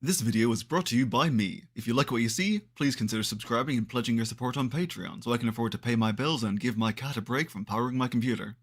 This video is brought to you by me. If you like what you see, please consider subscribing and pledging your support on Patreon so I can afford to pay my bills and give my cat a break from powering my computer.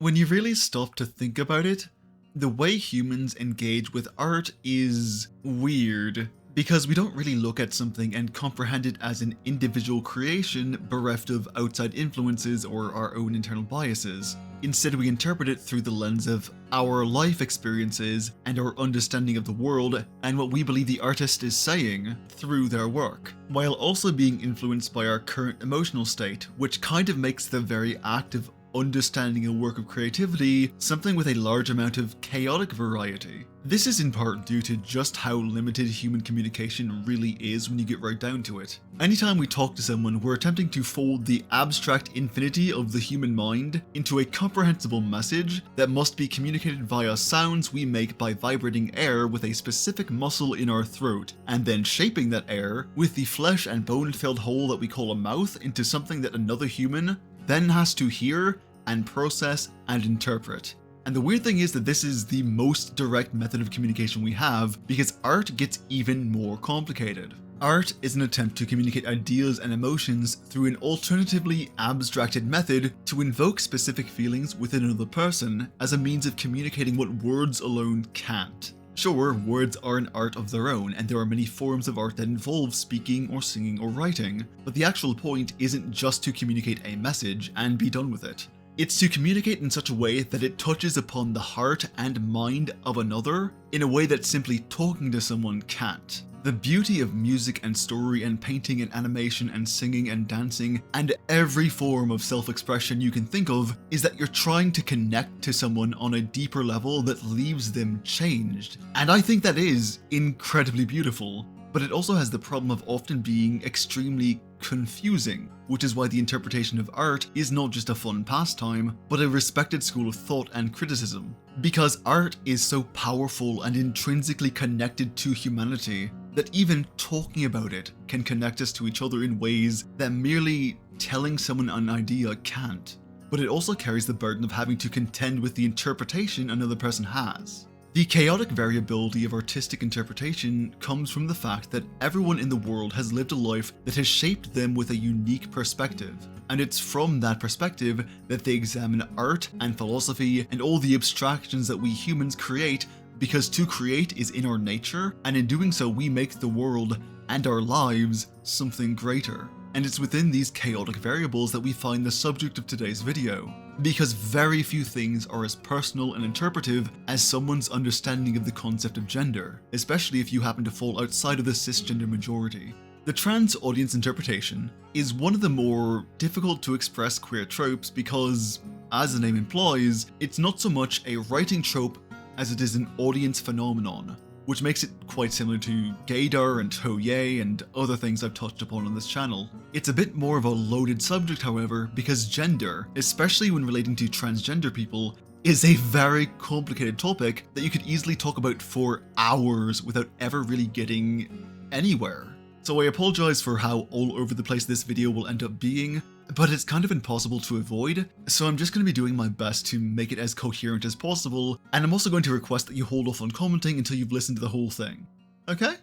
When you really stop to think about it, the way humans engage with art is weird, because we don't really look at something and comprehend it as an individual creation bereft of outside influences or our own internal biases. Instead, we interpret it through the lens of our life experiences and our understanding of the world and what we believe the artist is saying through their work, while also being influenced by our current emotional state, which kind of makes the very act of understanding a work of creativity something with a large amount of chaotic variety. This is in part due to just how limited human communication really is when you get right down to it. Anytime we talk to someone, we're attempting to fold the abstract infinity of the human mind into a comprehensible message that must be communicated via sounds we make by vibrating air with a specific muscle in our throat, and then shaping that air with the flesh and bone-filled hole that we call a mouth into something that another human then has to hear and process and interpret. And the weird thing is that this is the most direct method of communication we have, because art gets even more complicated. Art is an attempt to communicate ideas and emotions through an alternatively abstracted method to invoke specific feelings within another person as a means of communicating what words alone can't. Sure, words are an art of their own, and there are many forms of art that involve speaking or singing or writing, but the actual point isn't just to communicate a message and be done with it. It's to communicate in such a way that it touches upon the heart and mind of another in a way that simply talking to someone can't. The beauty of music and story and painting and animation and singing and dancing and every form of self-expression you can think of is that you're trying to connect to someone on a deeper level that leaves them changed. And I think that is incredibly beautiful, but it also has the problem of often being extremely confusing, which is why the interpretation of art is not just a fun pastime, but a respected school of thought and criticism. Because art is so powerful and intrinsically connected to humanity that even talking about it can connect us to each other in ways that merely telling someone an idea can't. But it also carries the burden of having to contend with the interpretation another person has. The chaotic variability of artistic interpretation comes from the fact that everyone in the world has lived a life that has shaped them with a unique perspective, and it's from that perspective that they examine art and philosophy and all the abstractions that we humans create, because to create is in our nature, and in doing so we make the world and our lives something greater. And it's within these chaotic variables that we find the subject of today's video, because very few things are as personal and interpretive as someone's understanding of the concept of gender, especially if you happen to fall outside of the cisgender majority. The trans audience interpretation is one of the more difficult to express queer tropes because, as the name implies, it's not so much a writing trope as it is an audience phenomenon, which makes it quite similar to gaydar and hoye and other things I've touched upon on this channel. It's a bit more of a loaded subject, however, because gender, especially when relating to transgender people, is a very complicated topic that you could easily talk about for hours without ever really getting anywhere. So I apologize for how all over the place this video will end up being, but it's kind of impossible to avoid, so I'm just going to be doing my best to make it as coherent as possible, and I'm also going to request that you hold off on commenting until you've listened to the whole thing. Okay?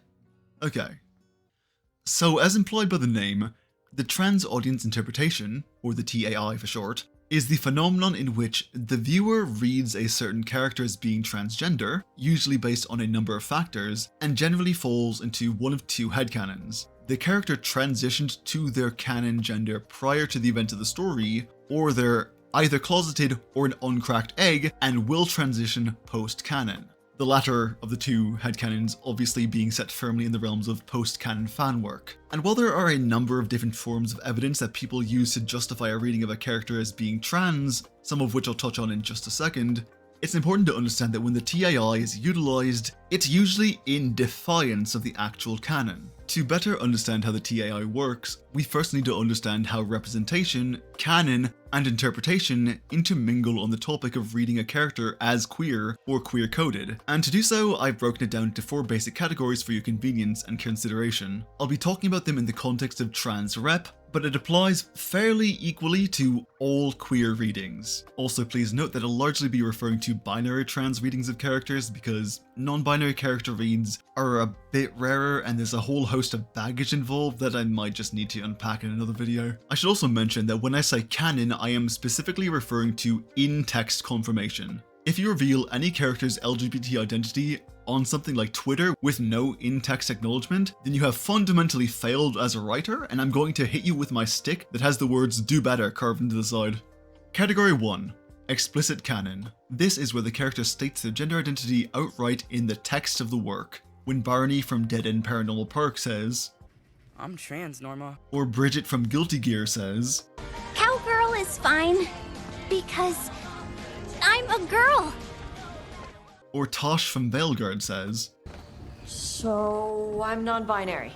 Okay. So as implied by the name, the trans audience interpretation, or the TAI for short, is the phenomenon in which the viewer reads a certain character as being transgender, usually based on a number of factors, and generally falls into one of two headcanons. The character transitioned to their canon gender prior to the event of the story, or they're either closeted or an uncracked egg and will transition post-canon. The latter of the two headcanons obviously being set firmly in the realms of post-canon fan work. And while there are a number of different forms of evidence that people use to justify a reading of a character as being trans, some of which I'll touch on in just a second, it's important to understand that when the TAI is utilized, it's usually in defiance of the actual canon. To better understand how the TAI works, we first need to understand how representation, canon, and interpretation intermingle on the topic of reading a character as queer or queer-coded. And to do so, I've broken it down into 4 basic categories for your convenience and consideration. I'll be talking about them in the context of trans rep, but it applies fairly equally to all queer readings. Also, please note that I'll largely be referring to binary trans readings of characters because non-binary character reads are a bit rarer and there's a whole host of baggage involved that I might just need to unpack in another video. I should also mention that when I say canon, I am specifically referring to in-text confirmation. If you reveal any character's LGBT identity on something like Twitter with no in-text acknowledgement, then you have fundamentally failed as a writer, and I'm going to hit you with my stick that has the words "do better" carved into the side. Category 1. Explicit canon. This is where the character states their gender identity outright in the text of the work. When Barney from Dead End Paranormal Park says, "I'm trans, Norma." Or Bridget from Guilty Gear says, "Cowgirl is fine, because I'm a girl." Or Tosh from Veilguard says, "So I'm non-binary."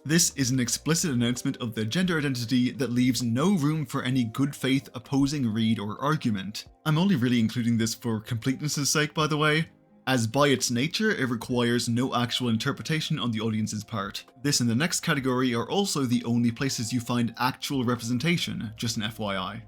This is an explicit announcement of their gender identity that leaves no room for any good faith opposing read or argument. I'm only really including this for completeness' sake, by the way, as by its nature it requires no actual interpretation on the audience's part. This and the next category are also the only places you find actual representation, just an FYI.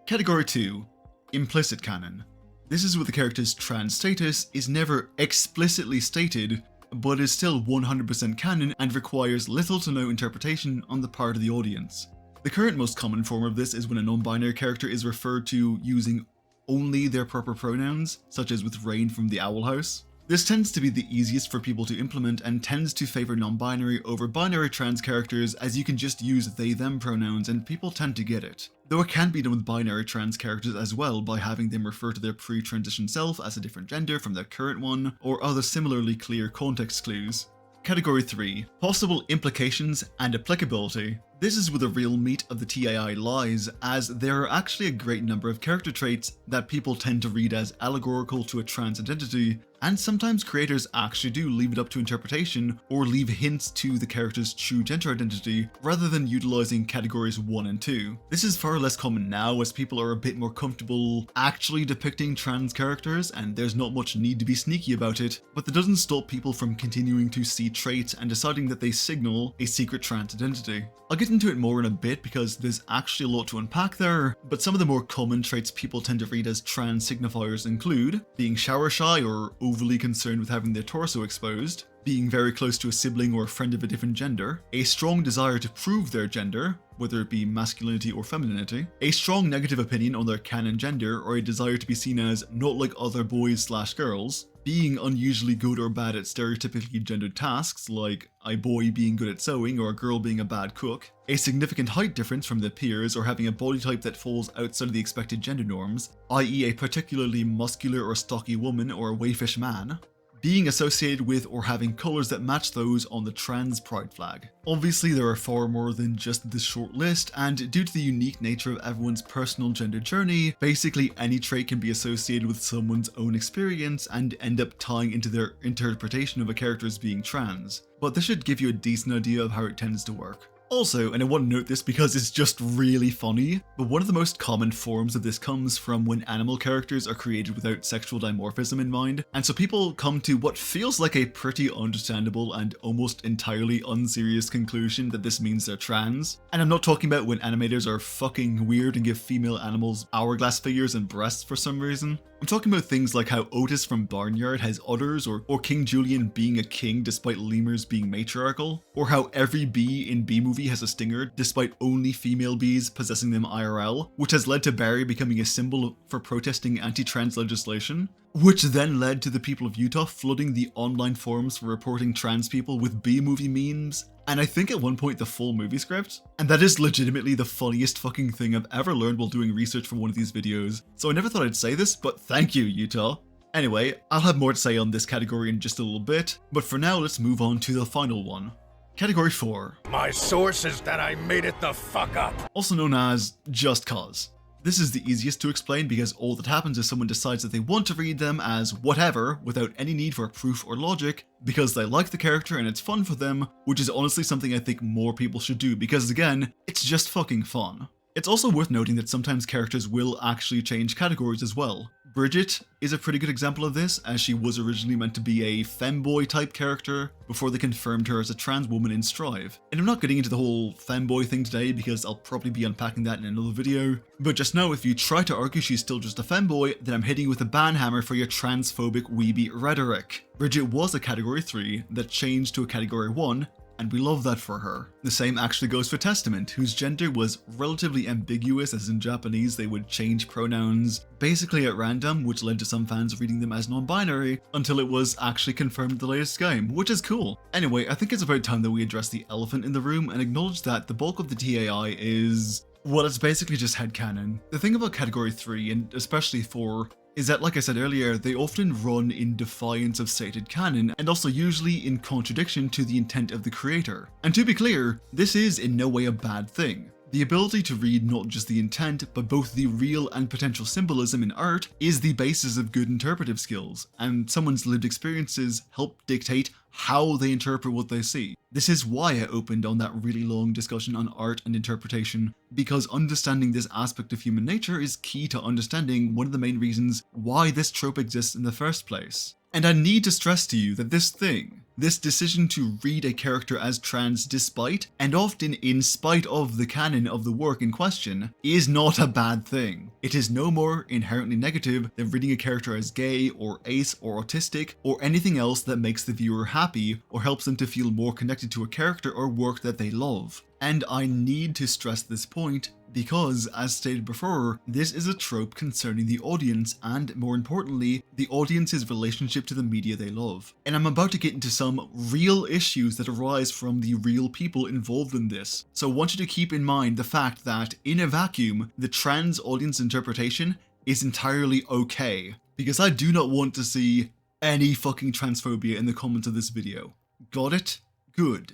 Category 2. Implicit canon. This is where the character's trans status is never explicitly stated, but is still 100% canon and requires little to no interpretation on the part of the audience. The current most common form of this is when a non-binary character is referred to using only their proper pronouns, such as with Rain from the Owl House. This tends to be the easiest for people to implement and tends to favor non-binary over binary trans characters, as you can just use they/them pronouns and people tend to get it. Though it can be done with binary trans characters as well by having them refer to their pre-transition self as a different gender from their current one, or other similarly clear context clues. Category 3. Possible implications and applicability. This is where the real meat of the TAI lies, as there are actually a great number of character traits that people tend to read as allegorical to a trans identity, and sometimes creators actually do leave it up to interpretation or leave hints to the character's true gender identity rather than utilizing categories 1 and 2. This is far less common now as people are a bit more comfortable actually depicting trans characters and there's not much need to be sneaky about it, but that doesn't stop people from continuing to see traits and deciding that they signal a secret trans identity. I'll get into it more in a bit because there's actually a lot to unpack there, but some of the more common traits people tend to read as trans signifiers include being shower shy or overly concerned with having their torso exposed, being very close to a sibling or a friend of a different gender, a strong desire to prove their gender, whether it be masculinity or femininity, a strong negative opinion on their canon gender or a desire to be seen as not like other boys/girls, being unusually good or bad at stereotypically gendered tasks like a boy being good at sewing or a girl being a bad cook, a significant height difference from their peers or having a body type that falls outside of the expected gender norms, i.e. a particularly muscular or stocky woman or a waifish man, being associated with or having colours that match those on the trans pride flag. Obviously there are far more than just this short list, and due to the unique nature of everyone's personal gender journey, basically any trait can be associated with someone's own experience and end up tying into their interpretation of a character as being trans. But this should give you a decent idea of how it tends to work. Also, and I want to note this because it's just really funny, but one of the most common forms of this comes from when animal characters are created without sexual dimorphism in mind, and so people come to what feels like a pretty understandable and almost entirely unserious conclusion that this means they're trans. And I'm not talking about when animators are fucking weird and give female animals hourglass figures and breasts for some reason. I'm talking about things like how Otis from Barnyard has udders, or King Julian being a king despite lemurs being matriarchal, or how every bee in Bee Movie has a stinger despite only female bees possessing them IRL, which has led to Barry becoming a symbol for protesting anti-trans legislation, which then led to the people of Utah flooding the online forums for reporting trans people with Bee Movie memes, and I think at one point the full movie script. And that is legitimately the funniest fucking thing I've ever learned while doing research for one of these videos. So I never thought I'd say this, but thank you, Utah. Anyway, I'll have more to say on this category in just a little bit, but for now let's move on to the final one. Category 4. My source is that I made it the fuck up. Also known as Just Cause. This is the easiest to explain because all that happens is someone decides that they want to read them as whatever without any need for proof or logic because they like the character and it's fun for them, which is honestly something I think more people should do because again, it's just fucking fun. It's also worth noting that sometimes characters will actually change categories as well. Bridget is a pretty good example of this, as she was originally meant to be a femboy type character before they confirmed her as a trans woman in Strive. And I'm not getting into the whole femboy thing today because I'll probably be unpacking that in another video, but just know if you try to argue she's still just a femboy, then I'm hitting you with a ban hammer for your transphobic weeby rhetoric. Bridget was a category 3 that changed to a category 1, and we love that for her. The same actually goes for Testament, whose gender was relatively ambiguous, as in Japanese they would change pronouns basically at random, which led to some fans reading them as non-binary until it was actually confirmed in the latest game, which is cool. Anyway, I think it's about time that we address the elephant in the room and acknowledge that the bulk of the TAI is, well, it's basically just headcanon. The thing about category 3, and especially 4, is that, like I said earlier, they often run in defiance of stated canon, and also usually in contradiction to the intent of the creator. And to be clear, this is in no way a bad thing. The ability to read not just the intent, but both the real and potential symbolism in art is the basis of good interpretive skills, and someone's lived experiences help dictate how they interpret what they see. This is why I opened on that really long discussion on art and interpretation, because understanding this aspect of human nature is key to understanding one of the main reasons why this trope exists in the first place. And I need to stress to you that this decision to read a character as trans despite, and often in spite of the canon of the work in question, is not a bad thing. It is no more inherently negative than reading a character as gay, or ace, or autistic, or anything else that makes the viewer happy, or helps them to feel more connected to a character or work that they love. And I need to stress this point, because, as stated before, this is a trope concerning the audience and, more importantly, the audience's relationship to the media they love. And I'm about to get into some real issues that arise from the real people involved in this. So I want you to keep in mind the fact that, in a vacuum, the trans audience interpretation is entirely okay, because I do not want to see any fucking transphobia in the comments of this video. Got it? Good.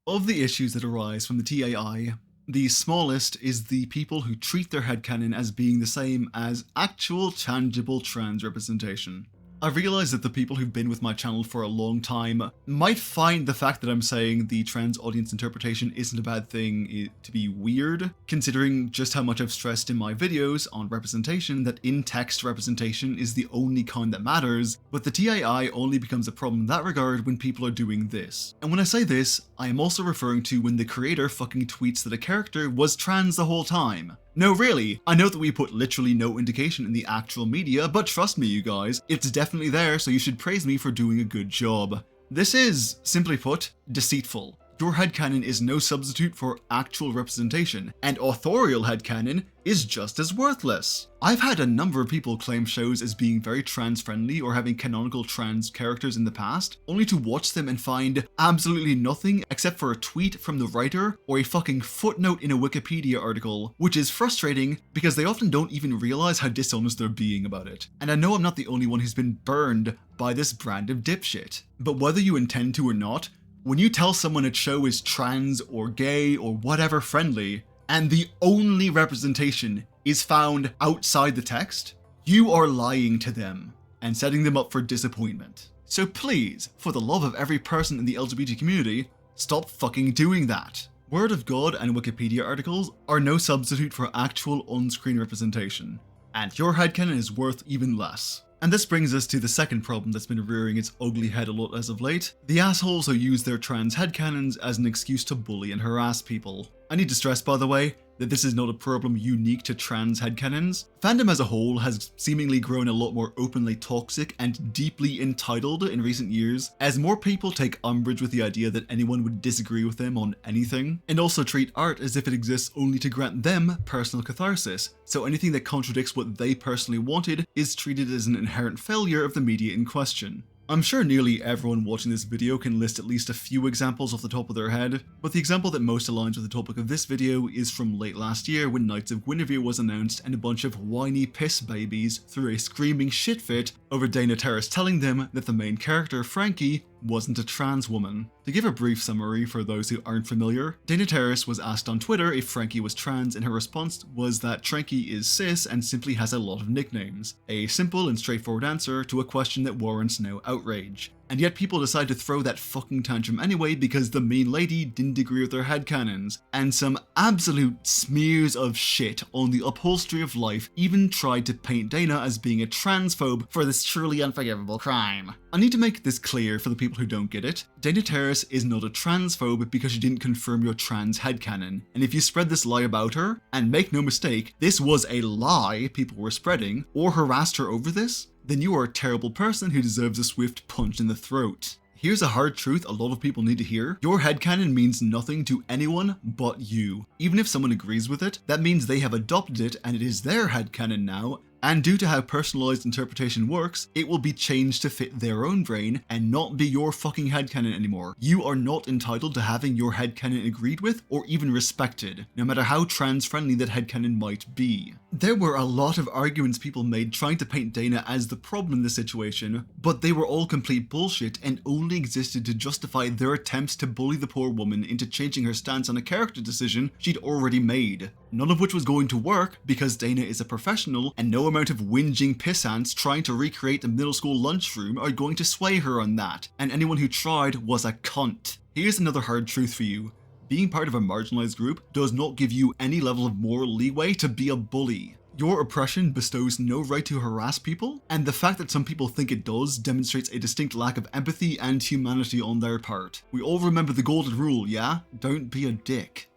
Of the issues that arise from the TAI, the smallest is the people who treat their headcanon as being the same as actual tangible trans representation. I realize that the people who've been with my channel for a long time might find the fact that I'm saying the trans audience interpretation isn't a bad thing to be weird, considering just how much I've stressed in my videos on representation that in-text representation is the only kind that matters, but the TAI only becomes a problem in that regard when people are doing this. And when I say this, I am also referring to when the creator fucking tweets that a character was trans the whole time. No, really, I know that we put literally no indication in the actual media, but trust me you guys, it's definitely there, so you should praise me for doing a good job. This is, simply put, deceitful. Your headcanon is no substitute for actual representation, and authorial headcanon is just as worthless. I've had a number of people claim shows as being very trans-friendly or having canonical trans characters in the past, only to watch them and find absolutely nothing except for a tweet from the writer or a fucking footnote in a Wikipedia article, which is frustrating because they often don't even realize how dishonest they're being about it. And I know I'm not the only one who's been burned by this brand of dipshit, but whether you intend to or not, when you tell someone a show is trans or gay or whatever friendly, and the only representation is found outside the text, you are lying to them and setting them up for disappointment. So please, for the love of every person in the LGBT community, stop fucking doing that. Word of God and Wikipedia articles are no substitute for actual on-screen representation, and your headcanon is worth even less. And this brings us to the second problem that's been rearing its ugly head a lot as of late, the assholes who use their trans headcanons as an excuse to bully and harass people. I need to stress, by the way, that this is not a problem unique to trans headcanons. Fandom as a whole has seemingly grown a lot more openly toxic and deeply entitled in recent years, as more people take umbrage with the idea that anyone would disagree with them on anything, and also treat art as if it exists only to grant them personal catharsis, so anything that contradicts what they personally wanted is treated as an inherent failure of the media in question. I'm sure nearly everyone watching this video can list at least a few examples off the top of their head, but the example that most aligns with the topic of this video is from late last year when Knights of Guinevere was announced and a bunch of whiny piss babies threw a screaming shit fit over Dana Terrace telling them that the main character, Frankie, wasn't a trans woman. To give a brief summary for those who aren't familiar, Dana Terrace was asked on Twitter if Frankie was trans, and her response was that Frankie is cis and simply has a lot of nicknames. A simple and straightforward answer to a question that warrants no outrage. And yet people decide to throw that fucking tantrum anyway because the mean lady didn't agree with their headcanons. And some absolute smears of shit on the upholstery of life even tried to paint Dana as being a transphobe for this truly unforgivable crime. I need to make this clear for the people who don't get it. Dana Terrace is not a transphobe because she didn't confirm your trans headcanon. And if you spread this lie about her, and make no mistake, this was a lie people were spreading, or harassed her over this, then you are a terrible person who deserves a swift punch in the throat. Here's a hard truth a lot of people need to hear. Your headcanon means nothing to anyone but you. Even if someone agrees with it, that means they have adopted it and it is their headcanon now, and due to how personalized interpretation works, it will be changed to fit their own brain and not be your fucking headcanon anymore. You are not entitled to having your headcanon agreed with or even respected, no matter how trans-friendly that headcanon might be. There were a lot of arguments people made trying to paint Dana as the problem in this situation, but they were all complete bullshit and only existed to justify their attempts to bully the poor woman into changing her stance on a character decision she'd already made. None of which was going to work because Dana is a professional and no amount of whinging pissants trying to recreate the middle school lunchroom are going to sway her on that, and anyone who tried was a cunt. Here's another hard truth for you. Being part of a marginalized group does not give you any level of moral leeway to be a bully. Your oppression bestows no right to harass people, and the fact that some people think it does demonstrates a distinct lack of empathy and humanity on their part. We all remember the golden rule, yeah? Don't be a dick.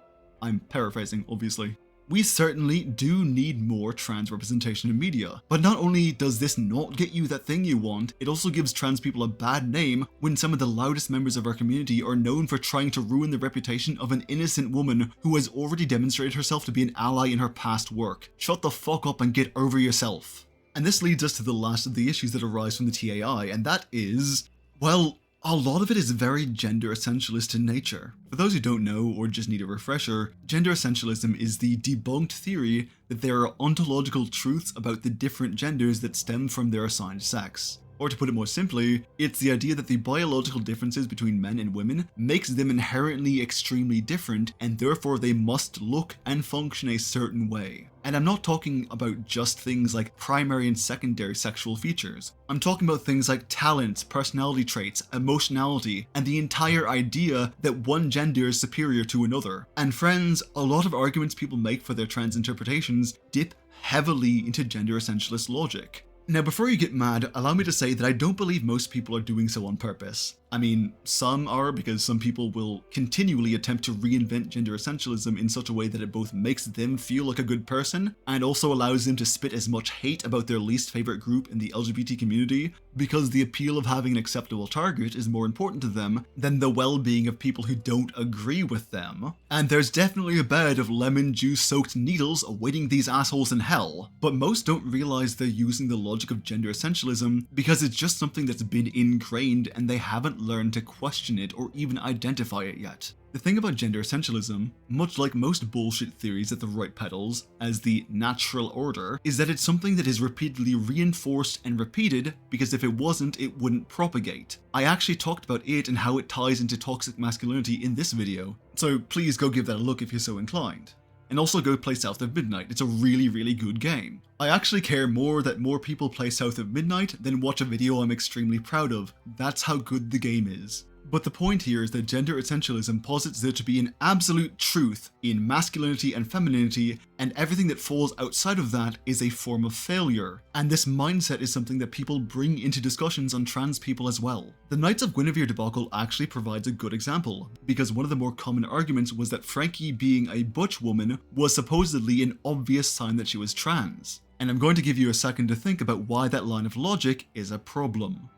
I'm paraphrasing, obviously. We certainly do need more trans representation in media, but not only does this not get you that thing you want, it also gives trans people a bad name when some of the loudest members of our community are known for trying to ruin the reputation of an innocent woman who has already demonstrated herself to be an ally in her past work. Shut the fuck up and get over yourself. And this leads us to the last of the issues that arise from the TAI, and that is, well, a lot of it is very gender essentialist in nature. For those who don't know or just need a refresher, gender essentialism is the debunked theory that there are ontological truths about the different genders that stem from their assigned sex. Or to put it more simply, it's the idea that the biological differences between men and women makes them inherently extremely different, and therefore they must look and function a certain way. And I'm not talking about just things like primary and secondary sexual features. I'm talking about things like talents, personality traits, emotionality, and the entire idea that one gender is superior to another. And friends, a lot of arguments people make for their trans interpretations dip heavily into gender essentialist logic. Now, before you get mad, allow me to say that I don't believe most people are doing so on purpose. I mean, some are, because some people will continually attempt to reinvent gender essentialism in such a way that it both makes them feel like a good person and also allows them to spit as much hate about their least favorite group in the LGBT community, because the appeal of having an acceptable target is more important to them than the well-being of people who don't agree with them. And there's definitely a bed of lemon juice soaked needles awaiting these assholes in hell, but most don't realize they're using the logic of gender essentialism because it's just something that's been ingrained and they haven't learned to question it or even identify it yet. The thing about gender essentialism, much like most bullshit theories that the right peddles as the natural order, is that it's something that is repeatedly reinforced and repeated because if it wasn't, it wouldn't propagate. I actually talked about it and how it ties into toxic masculinity in this video, so please go give that a look if you're so inclined. And also go play South of Midnight, it's a really, really good game. I actually care more that more people play South of Midnight than watch a video I'm extremely proud of. That's how good the game is. But the point here is that gender essentialism posits there to be an absolute truth in masculinity and femininity, and everything that falls outside of that is a form of failure. And this mindset is something that people bring into discussions on trans people as well. The Knights of Guinevere debacle actually provides a good example, because one of the more common arguments was that Frankie being a butch woman was supposedly an obvious sign that she was trans. And I'm going to give you a second to think about why that line of logic is a problem.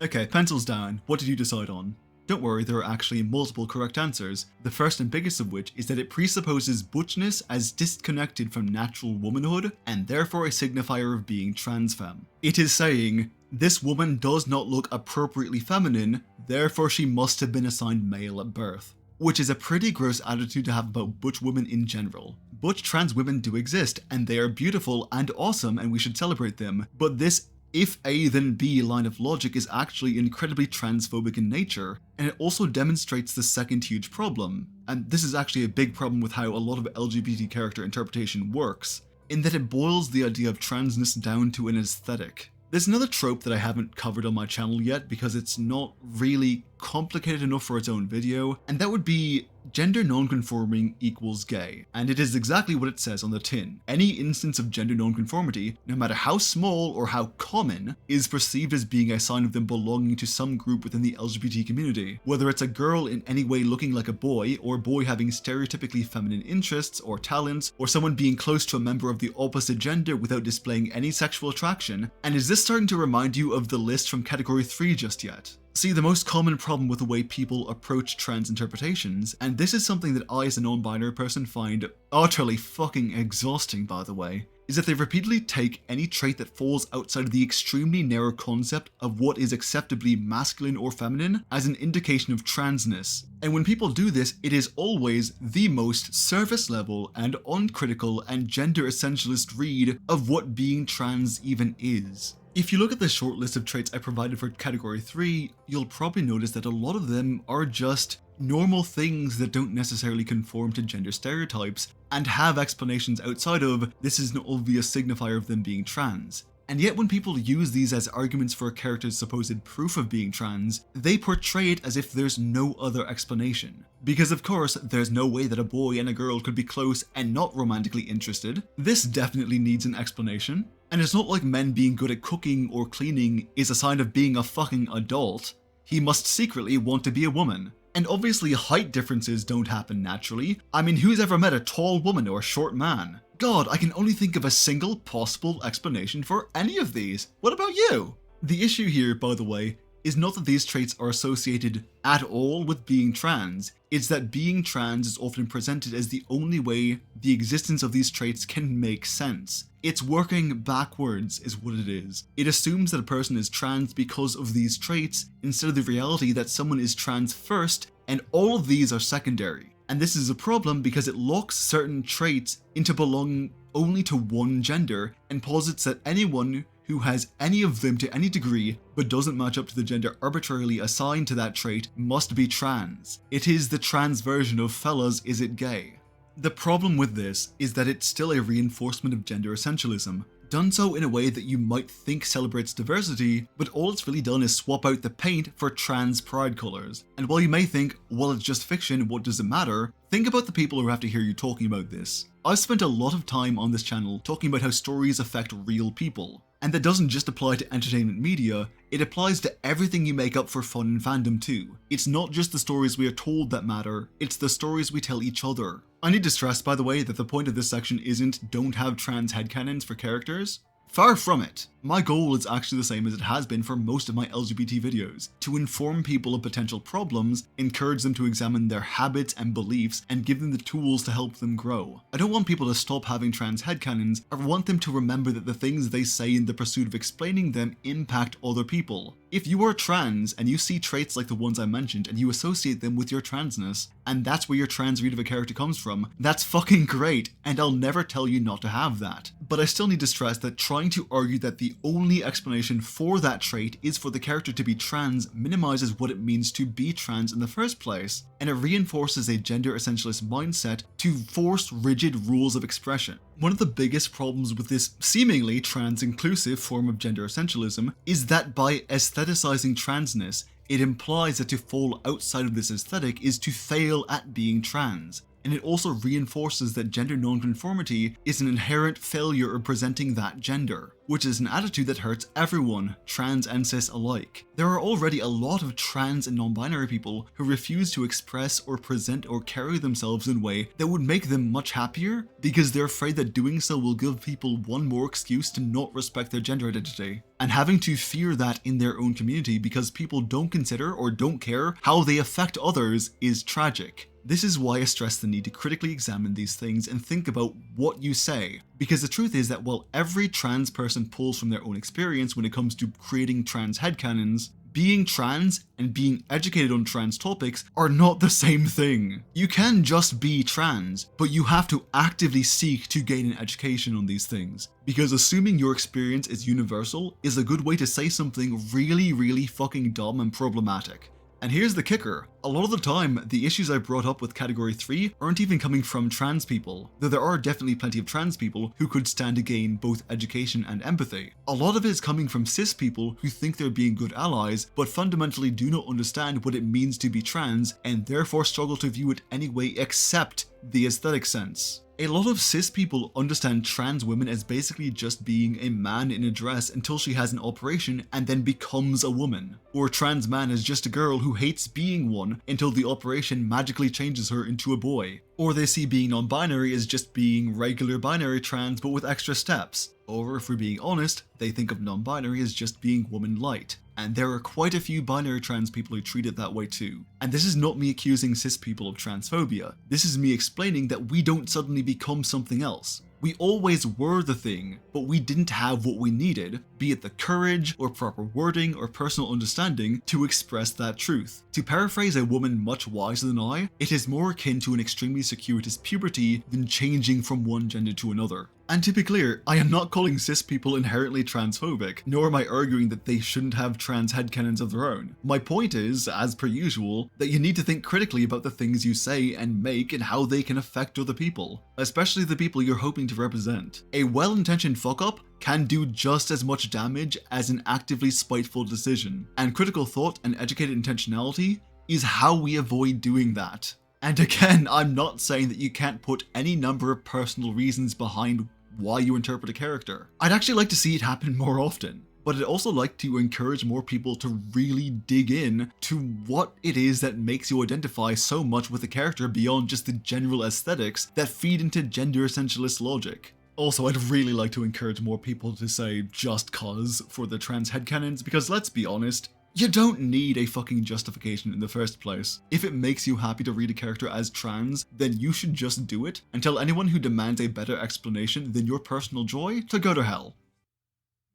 Okay, pencils down, what did you decide on? Don't worry, there are actually multiple correct answers, the first and biggest of which is that it presupposes butchness as disconnected from natural womanhood and therefore a signifier of being trans femme. It is saying, this woman does not look appropriately feminine, therefore she must have been assigned male at birth. Which is a pretty gross attitude to have about butch women in general. Butch trans women do exist, and they are beautiful and awesome and we should celebrate them, but this if A then B line of logic is actually incredibly transphobic in nature, and it also demonstrates the second huge problem, and this is actually a big problem with how a lot of LGBT character interpretation works, in that it boils the idea of transness down to an aesthetic. There's another trope that I haven't covered on my channel yet because it's not really complicated enough for its own video, and that would be gender nonconforming equals gay. And it is exactly what it says on the tin. Any instance of gender nonconformity, no matter how small or how common, is perceived as being a sign of them belonging to some group within the LGBT community. Whether it's a girl in any way looking like a boy, or a boy having stereotypically feminine interests or talents, or someone being close to a member of the opposite gender without displaying any sexual attraction. And is this starting to remind you of the list from category 3 just yet? See, the most common problem with the way people approach trans interpretations, and this is something that I as a non-binary person find utterly fucking exhausting by the way, is that they repeatedly take any trait that falls outside of the extremely narrow concept of what is acceptably masculine or feminine as an indication of transness. And when people do this, it is always the most surface level and uncritical and gender essentialist read of what being trans even is. If you look at the short list of traits I provided for category 3, you'll probably notice that a lot of them are just normal things that don't necessarily conform to gender stereotypes and have explanations outside of this is an obvious signifier of them being trans. And yet when people use these as arguments for a character's supposed proof of being trans, they portray it as if there's no other explanation. Because of course, there's no way that a boy and a girl could be close and not romantically interested. This definitely needs an explanation. And it's not like men being good at cooking or cleaning is a sign of being a fucking adult. He must secretly want to be a woman. And obviously height differences don't happen naturally. I mean, who's ever met a tall woman or a short man? God, I can only think of a single possible explanation for any of these. What about you? The issue here, by the way, is not that these traits are associated at all with being trans, it's that being trans is often presented as the only way the existence of these traits can make sense. It's working backwards is what it is. It assumes that a person is trans because of these traits instead of the reality that someone is trans first and all of these are secondary. And this is a problem because it locks certain traits into belonging only to one gender and posits that anyone who has any of them to any degree but doesn't match up to the gender arbitrarily assigned to that trait must be trans. It is the trans version of fellas, is it gay? The problem with this is that it's still a reinforcement of gender essentialism, done so in a way that you might think celebrates diversity, but all it's really done is swap out the paint for trans pride colors. And while you may think, well, it's just fiction, what does it matter? Think about the people who have to hear you talking about this. I've spent a lot of time on this channel talking about how stories affect real people. And that doesn't just apply to entertainment media, it applies to everything you make up for fun and fandom too. It's not just the stories we are told that matter, it's the stories we tell each other. I need to stress, by the way, that the point of this section isn't don't have trans headcanons for characters. Far from it. My goal is actually the same as it has been for most of my LGBT videos, to inform people of potential problems, encourage them to examine their habits and beliefs, and give them the tools to help them grow. I don't want people to stop having trans headcanons, I want them to remember that the things they say in the pursuit of explaining them impact other people. If you are trans and you see traits like the ones I mentioned and you associate them with your transness, and that's where your trans read of a character comes from, that's fucking great, and I'll never tell you not to have that. But I still need to stress that trying to argue that the only explanation for that trait is for the character to be trans minimizes what it means to be trans in the first place, and it reinforces a gender essentialist mindset to force rigid rules of expression. One of the biggest problems with this seemingly trans-inclusive form of gender essentialism is that by aestheticizing transness, it implies that to fall outside of this aesthetic is to fail at being trans. And it also reinforces that gender nonconformity is an inherent failure of presenting that gender, which is an attitude that hurts everyone, trans and cis alike. There are already a lot of trans and non-binary people who refuse to express or present or carry themselves in a way that would make them much happier because they're afraid that doing so will give people one more excuse to not respect their gender identity. And having to fear that in their own community because people don't consider or don't care how they affect others is tragic. This is why I stress the need to critically examine these things and think about what you say, because the truth is that while every trans person pulls from their own experience when it comes to creating trans headcanons, being trans and being educated on trans topics are not the same thing. You can just be trans, but you have to actively seek to gain an education on these things. Because assuming your experience is universal is a good way to say something really fucking dumb and problematic. And here's the kicker, a lot of the time, the issues I brought up with category 3 aren't even coming from trans people, though there are definitely plenty of trans people who could stand to gain both education and empathy. A lot of it is coming from cis people who think they're being good allies, but fundamentally do not understand what it means to be trans, and therefore struggle to view it anyway except the aesthetic sense. A lot of cis people understand trans women as basically just being a man in a dress until she has an operation and then becomes a woman. Or a trans man is just a girl who hates being one until the operation magically changes her into a boy. Or they see being non-binary as just being regular binary trans but with extra steps. Or if we're being honest, they think of non-binary as just being woman light. And there are quite a few binary trans people who treat it that way too. And this is not me accusing cis people of transphobia. This is me explaining that we don't suddenly become something else. We always were the thing, but we didn't have what we needed, be it the courage or proper wording or personal understanding to express that truth. To paraphrase a woman much wiser than I, it is more akin to an extremely circuitous puberty than changing from one gender to another. And to be clear, I am not calling cis people inherently transphobic, nor am I arguing that they shouldn't have trans headcanons of their own. My point is, as per usual, that you need to think critically about the things you say and make and how they can affect other people, especially the people you're hoping to represent. A well-intentioned fuck-up can do just as much damage as an actively spiteful decision, and critical thought and educated intentionality is how we avoid doing that. And again, I'm not saying that you can't put any number of personal reasons behind why you interpret a character. I'd actually like to see it happen more often, but I'd also like to encourage more people to really dig in to what it is that makes you identify so much with a character beyond just the general aesthetics that feed into gender essentialist logic. Also, I'd really like to encourage more people to say just cause for the trans headcanons, because let's be honest, you don't need a fucking justification in the first place. If it makes you happy to read a character as trans, then you should just do it and tell anyone who demands a better explanation than your personal joy to go to hell.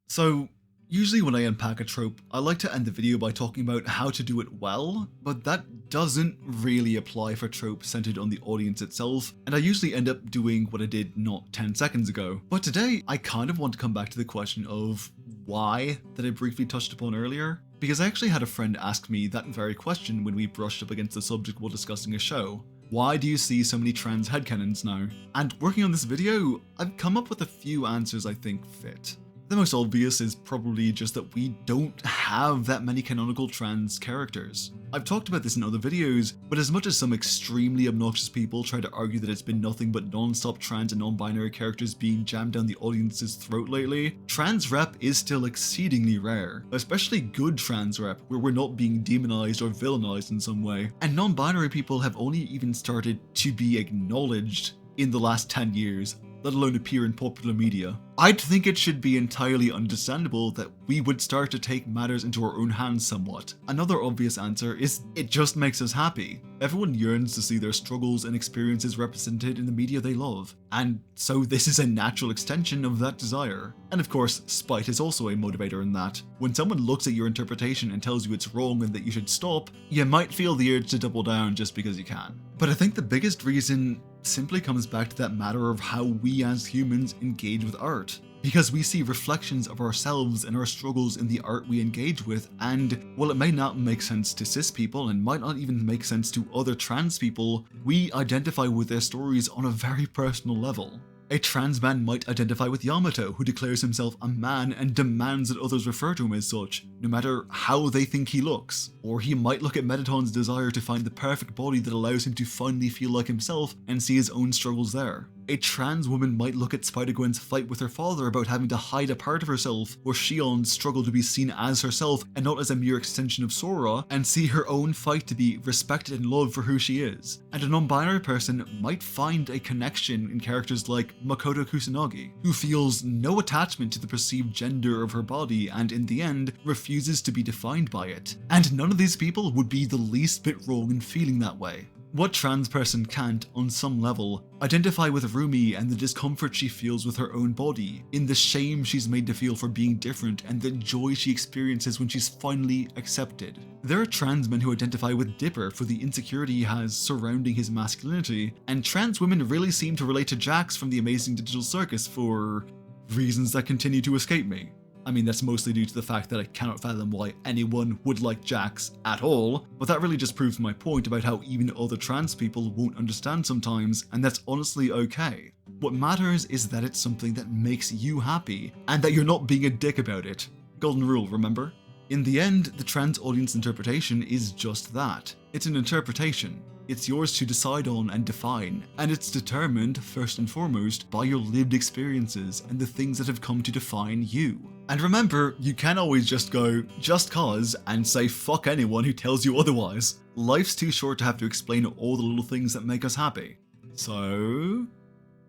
So, usually when I unpack a trope, I like to end the video by talking about how to do it well, but that doesn't really apply for tropes centered on the audience itself, and I usually end up doing what I did not 10 seconds ago. But today, I kind of want to come back to the question of why that I briefly touched upon earlier, because I actually had a friend ask me that very question when we brushed up against the subject while discussing a show. Why do you see so many trans headcanons now? And working on this video, I've come up with a few answers I think fit. The most obvious is probably just that we don't have that many canonical trans characters. I've talked about this in other videos, but as much as some extremely obnoxious people try to argue that it's been nothing but non-stop trans and non-binary characters being jammed down the audience's throat lately, trans rep is still exceedingly rare, especially good trans rep where we're not being demonized or villainized in some way, and non-binary people have only even started to be acknowledged in the last 10 years, let alone appear in popular media. I'd think it should be entirely understandable that we would start to take matters into our own hands somewhat. Another obvious answer is it just makes us happy. Everyone yearns to see their struggles and experiences represented in the media they love, and so this is a natural extension of that desire. And of course, spite is also a motivator in that. When someone looks at your interpretation and tells you it's wrong and that you should stop, you might feel the urge to double down just because you can. But I think the biggest reason simply comes back to that matter of how we as humans engage with art. Because we see reflections of ourselves and our struggles in the art we engage with, and while it may not make sense to cis people and might not even make sense to other trans people, we identify with their stories on a very personal level. A trans man might identify with Yamato, who declares himself a man and demands that others refer to him as such, no matter how they think he looks. Or he might look at Mettaton's desire to find the perfect body that allows him to finally feel like himself and see his own struggles there. A trans woman might look at Spider-Gwen's fight with her father about having to hide a part of herself, or Shion's struggle to be seen as herself and not as a mere extension of Sora, and see her own fight to be respected and loved for who she is. And a non-binary person might find a connection in characters like Makoto Kusanagi, who feels no attachment to the perceived gender of her body and in the end refuses to be defined by it. And none of these people would be the least bit wrong in feeling that way. What trans person can't, on some level, identify with Rumi and the discomfort she feels with her own body, in the shame she's made to feel for being different, and the joy she experiences when she's finally accepted? There are trans men who identify with Dipper for the insecurity he has surrounding his masculinity, and trans women really seem to relate to Jax from the Amazing Digital Circus for reasons that continue to escape me. I mean, that's mostly due to the fact that I cannot fathom why anyone would like Jax at all, but that really just proves my point about how even other trans people won't understand sometimes, and that's honestly okay. What matters is that it's something that makes you happy, and that you're not being a dick about it. Golden rule, remember? In the end, the trans audience interpretation is just that. It's an interpretation. It's yours to decide on and define, and it's determined, first and foremost, by your lived experiences and the things that have come to define you. And remember, you can always just go, just cause, and say fuck anyone who tells you otherwise. Life's too short to have to explain all the little things that make us happy. So,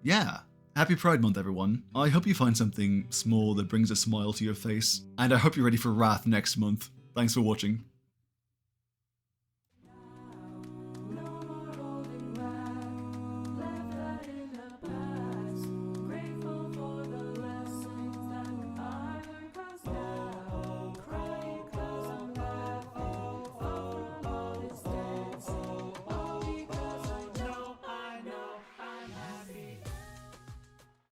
yeah. Happy Pride Month, everyone. I hope you find something small that brings a smile to your face, and I hope you're ready for Wrath next month. Thanks for watching.